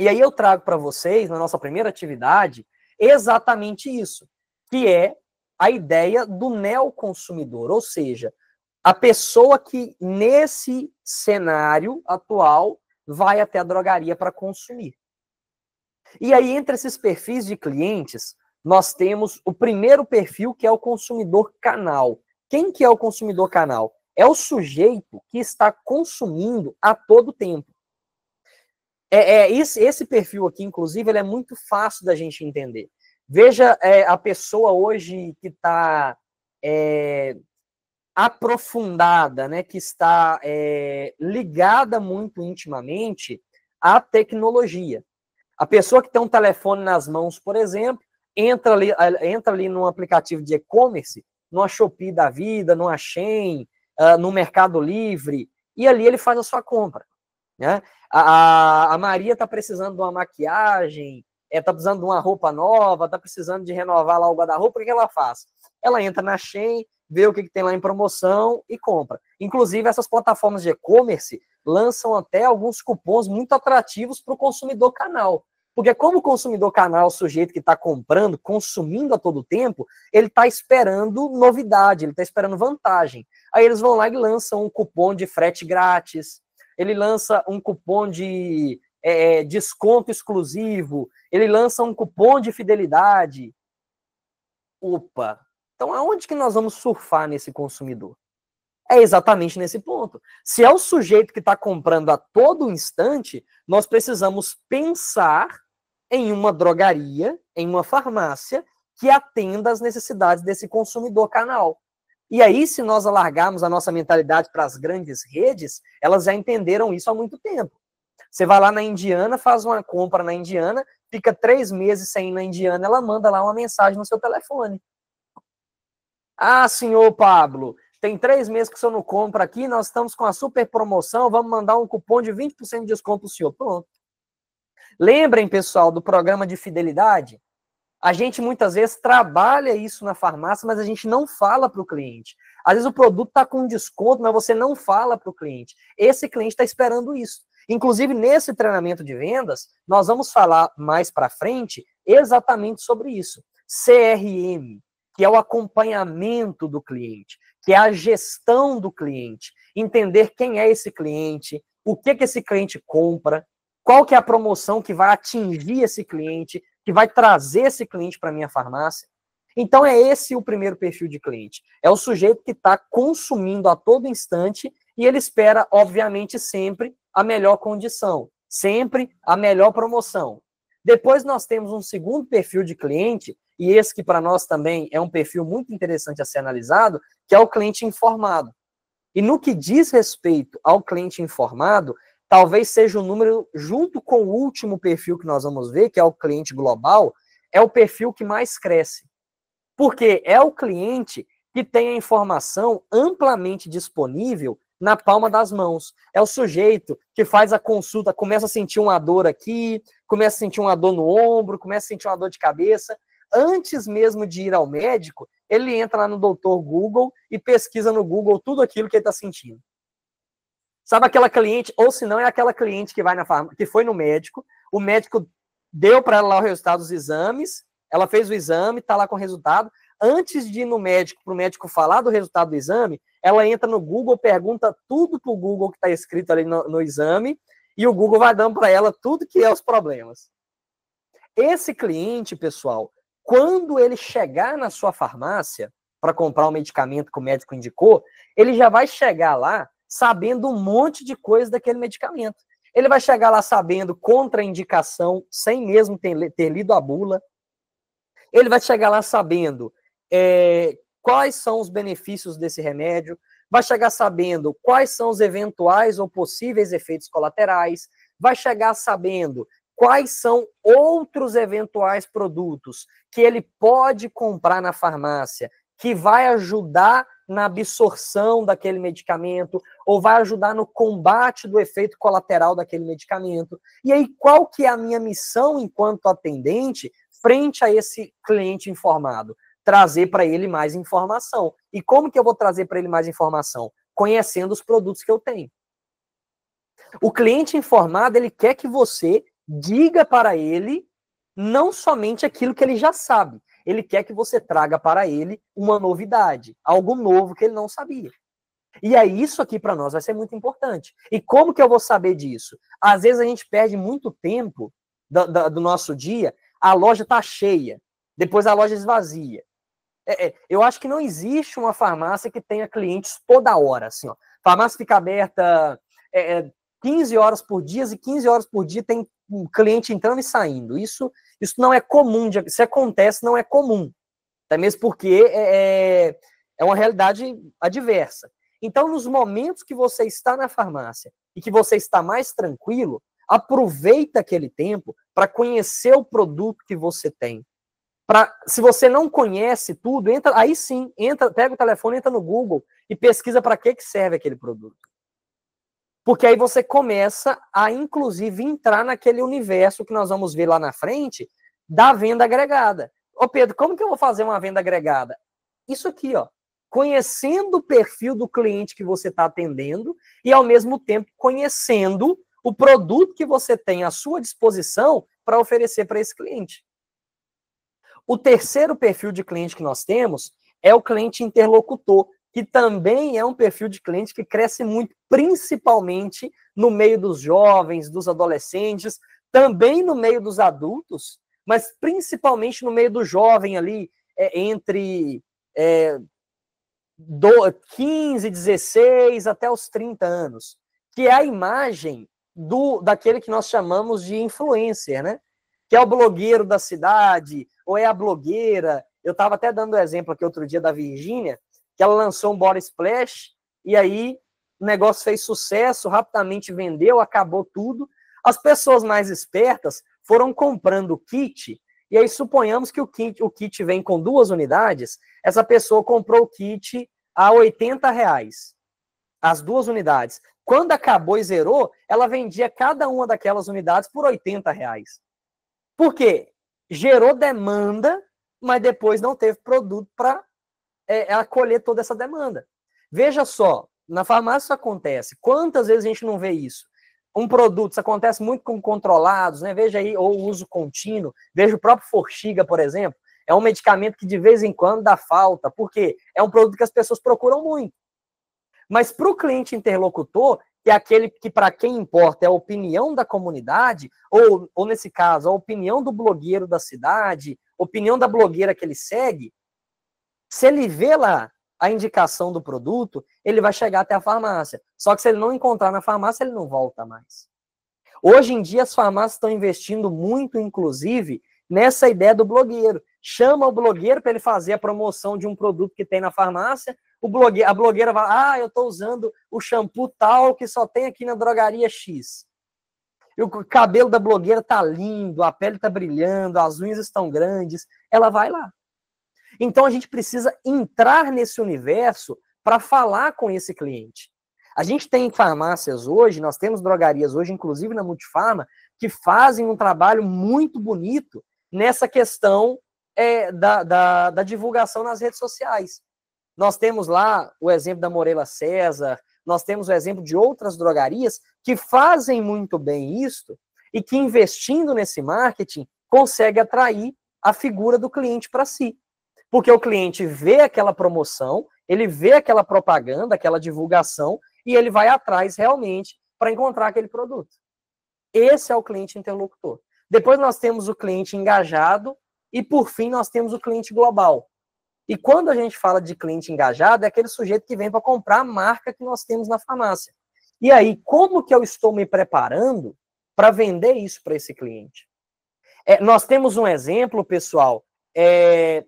E aí eu trago para vocês, na nossa primeira atividade, exatamente isso, que é a ideia do neoconsumidor, ou seja, a pessoa que, nesse cenário atual, vai até a drogaria para consumir. E aí, entre esses perfis de clientes, nós temos o primeiro perfil, que é o consumidor canal. Quem que é o consumidor canal? É o sujeito que está consumindo a todo tempo. Esse perfil aqui, inclusive, ele é muito fácil da gente entender. Veja a pessoa hoje que está aprofundada, né, que está ligada muito intimamente à tecnologia. A pessoa que tem um telefone nas mãos, por exemplo, entra ali num aplicativo de e-commerce, numa Shopee da vida, numa Shein, no Mercado Livre, e ali ele faz a sua compra. Né? A Maria está precisando de uma maquiagem, está precisando de uma roupa nova, está precisando de renovar lá o guarda-roupa, o que ela faz? Ela entra na Shein, vê o que tem lá em promoção e compra. Inclusive, essas plataformas de e-commerce lançam até alguns cupons muito atrativos para o consumidor canal. Porque como o consumidor canal, o sujeito que está comprando, consumindo a todo tempo, ele está esperando novidade, ele está esperando vantagem. Aí eles vão lá e lançam um cupom de frete grátis, ele lança um cupom de desconto exclusivo, ele lança um cupom de fidelidade. Opa! Então, aonde que nós vamos surfar nesse consumidor? É exatamente nesse ponto. Se é o sujeito que está comprando a todo instante, nós precisamos pensar em uma drogaria, em uma farmácia, que atenda às necessidades desse consumidor canal. E aí, se nós alargarmos a nossa mentalidade para as grandes redes, elas já entenderam isso há muito tempo. Você vai lá na Indiana, faz uma compra na Indiana, fica 3 meses sem ir na Indiana, ela manda lá uma mensagem no seu telefone. Ah, senhor Pablo, tem 3 meses que o senhor não compra aqui, nós estamos com a super promoção, vamos mandar um cupom de 20% de desconto para o senhor. Pronto. Lembrem, pessoal, do programa de fidelidade? A gente muitas vezes trabalha isso na farmácia, mas a gente não fala para o cliente. Às vezes o produto está com desconto, mas você não fala para o cliente. Esse cliente está esperando isso. Inclusive, nesse treinamento de vendas, nós vamos falar mais para frente exatamente sobre isso. CRM, que é o acompanhamento do cliente, que é a gestão do cliente. Entender quem é esse cliente, o que esse cliente compra, qual que é a promoção que vai atingir esse cliente, que vai trazer esse cliente para a minha farmácia. Então, é esse o primeiro perfil de cliente. É o sujeito que está consumindo a todo instante e ele espera, obviamente, sempre a melhor condição, sempre a melhor promoção. Depois nós temos um segundo perfil de cliente, e esse que para nós também é um perfil muito interessante a ser analisado, que é o cliente informado. E no que diz respeito ao cliente informado, talvez seja o número, junto com o último perfil que nós vamos ver, que é o cliente global, é o perfil que mais cresce. Porque é o cliente que tem a informação amplamente disponível na palma das mãos. É o sujeito que faz a consulta, começa a sentir uma dor aqui, começa a sentir uma dor no ombro, começa a sentir uma dor de cabeça. Antes mesmo de ir ao médico, ele entra lá no Doutor Google e pesquisa no Google tudo aquilo que ele está sentindo. Sabe aquela cliente, ou se não é aquela cliente que vai na farmácia, que foi no médico, o médico deu para ela lá o resultado dos exames, ela fez o exame, está lá com o resultado. Antes de ir no médico, para o médico falar do resultado do exame, ela entra no Google, pergunta tudo para o Google que está escrito ali no exame, e o Google vai dando para ela tudo que é os problemas. Esse cliente, pessoal, quando ele chegar na sua farmácia para comprar o medicamento que o médico indicou, ele já vai chegar lá sabendo um monte de coisa daquele medicamento. Ele vai chegar lá sabendo contraindicação, sem mesmo ter lido a bula. Ele vai chegar lá sabendo quais são os benefícios desse remédio, vai chegar sabendo quais são os eventuais ou possíveis efeitos colaterais, vai chegar sabendo quais são outros eventuais produtos que ele pode comprar na farmácia, que vai ajudar na absorção daquele medicamento, ou vai ajudar no combate do efeito colateral daquele medicamento. E aí, qual que é a minha missão enquanto atendente frente a esse cliente informado? Trazer para ele mais informação. E como que eu vou trazer para ele mais informação? Conhecendo os produtos que eu tenho. O cliente informado, ele quer que você Diga para ele não somente aquilo que ele já sabe. Ele quer que você traga para ele uma novidade, algo novo que ele não sabia. E aí isso aqui para nós vai ser muito importante. E como que eu vou saber disso? Às vezes a gente perde muito tempo do nosso dia, a loja está cheia, depois a loja esvazia. Eu acho que não existe uma farmácia que tenha clientes toda hora. Assim, ó. A farmácia fica aberta 15 horas por dia e 15 horas por dia tem um cliente entrando e saindo. Isso não é comum. Se acontece, não é comum. Até mesmo porque é uma realidade adversa. Então, nos momentos que você está na farmácia e que você está mais tranquilo, aproveita aquele tempo para conhecer o produto que você tem. Se você não conhece tudo, aí sim, pega o telefone, entra no Google e pesquisa para que serve aquele produto. Porque aí você começa a, inclusive, entrar naquele universo que nós vamos ver lá na frente da venda agregada. Ô Pedro, como que eu vou fazer uma venda agregada? Isso aqui, ó. Conhecendo o perfil do cliente que você está atendendo e, ao mesmo tempo, conhecendo o produto que você tem à sua disposição para oferecer para esse cliente. O terceiro perfil de cliente que nós temos é o cliente interlocutor, que também é um perfil de cliente que cresce muito, principalmente no meio dos jovens, dos adolescentes, também no meio dos adultos, mas principalmente no meio do jovem ali, entre 15, 16 até os 30 anos, que é a imagem daquele que nós chamamos de influencer, né? Que é o blogueiro da cidade, ou é a blogueira. Eu estava até dando o exemplo aqui outro dia da Virgínia, que ela lançou um body splash, e aí o negócio fez sucesso, rapidamente vendeu, acabou tudo. As pessoas mais espertas foram comprando o kit, e aí suponhamos que o kit vem com 2 unidades, essa pessoa comprou o kit a R$80, as 2 unidades. Quando acabou e zerou, ela vendia cada uma daquelas unidades por R$80. Por quê? Gerou demanda, mas depois não teve produto para acolher toda essa demanda. Veja só, na farmácia isso acontece. Quantas vezes a gente não vê isso? Um produto, isso acontece muito com controlados, né? Veja aí, ou uso contínuo. Veja o próprio Forxiga, por exemplo. É um medicamento que de vez em quando dá falta. Por quê? É um produto que as pessoas procuram muito. Mas para o cliente interlocutor, que é aquele que para quem importa é a opinião da comunidade, ou nesse caso, a opinião do blogueiro da cidade, opinião da blogueira que ele segue, se ele vê lá a indicação do produto, ele vai chegar até a farmácia. Só que se ele não encontrar na farmácia, ele não volta mais. Hoje em dia, as farmácias estão investindo muito, inclusive, nessa ideia do blogueiro. Chama o blogueiro para ele fazer a promoção de um produto que tem na farmácia, a blogueira vai, eu estou usando o shampoo tal que só tem aqui na drogaria X. E o cabelo da blogueira está lindo, a pele está brilhando, as unhas estão grandes, ela vai lá. Então, a gente precisa entrar nesse universo para falar com esse cliente. A gente tem farmácias hoje, nós temos drogarias hoje, inclusive na Multifarma, que fazem um trabalho muito bonito nessa questão da divulgação nas redes sociais. Nós temos lá o exemplo da Moreira César, nós temos o exemplo de outras drogarias que fazem muito bem isso e que, investindo nesse marketing, consegue atrair a figura do cliente para si. Porque o cliente vê aquela promoção, ele vê aquela propaganda, aquela divulgação, e ele vai atrás realmente para encontrar aquele produto. Esse é o cliente interlocutor. Depois nós temos o cliente engajado e, por fim, nós temos o cliente global. E quando a gente fala de cliente engajado, é aquele sujeito que vem para comprar a marca que nós temos na farmácia. E aí, como que eu estou me preparando para vender isso para esse cliente? Nós temos um exemplo, pessoal,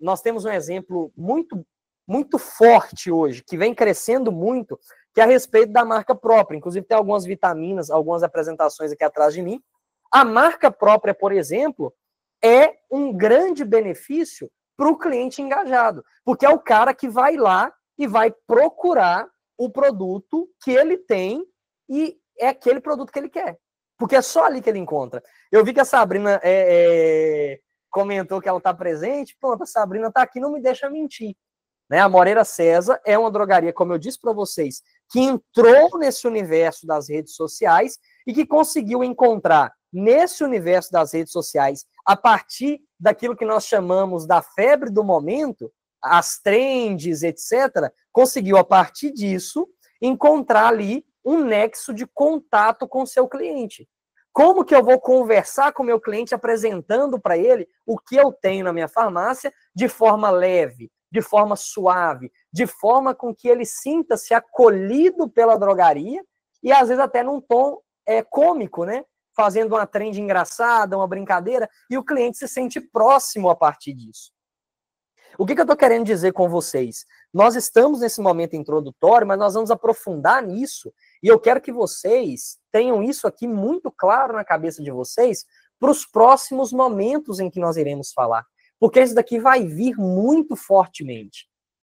nós temos um exemplo muito, muito forte hoje, que vem crescendo muito, que é a respeito da marca própria. Inclusive, tem algumas vitaminas, algumas apresentações aqui atrás de mim. A marca própria, por exemplo, é um grande benefício para o cliente engajado, porque é o cara que vai lá e vai procurar o produto que ele tem e é aquele produto que ele quer, porque é só ali que ele encontra. Eu vi que a Sabrina comentou que ela está presente, pronto, a Sabrina está aqui, não me deixa mentir. Né? A Moreira César é uma drogaria, como eu disse para vocês, que entrou nesse universo das redes sociais e que conseguiu encontrar nesse universo das redes sociais, a partir daquilo que nós chamamos da febre do momento, as trends, etc., conseguiu, a partir disso, encontrar ali um nexo de contato com o seu cliente. Como que eu vou conversar com o meu cliente apresentando para ele o que eu tenho na minha farmácia de forma leve, de forma suave, de forma com que ele sinta-se acolhido pela drogaria e às vezes até num tom cômico, né? Fazendo uma trend engraçada, uma brincadeira, e o cliente se sente próximo a partir disso. O que eu estou querendo dizer com vocês? Nós estamos nesse momento introdutório, mas nós vamos aprofundar nisso, e eu quero que vocês tenham isso aqui muito claro na cabeça de vocês para os próximos momentos em que nós iremos falar, porque isso daqui vai vir muito fortemente.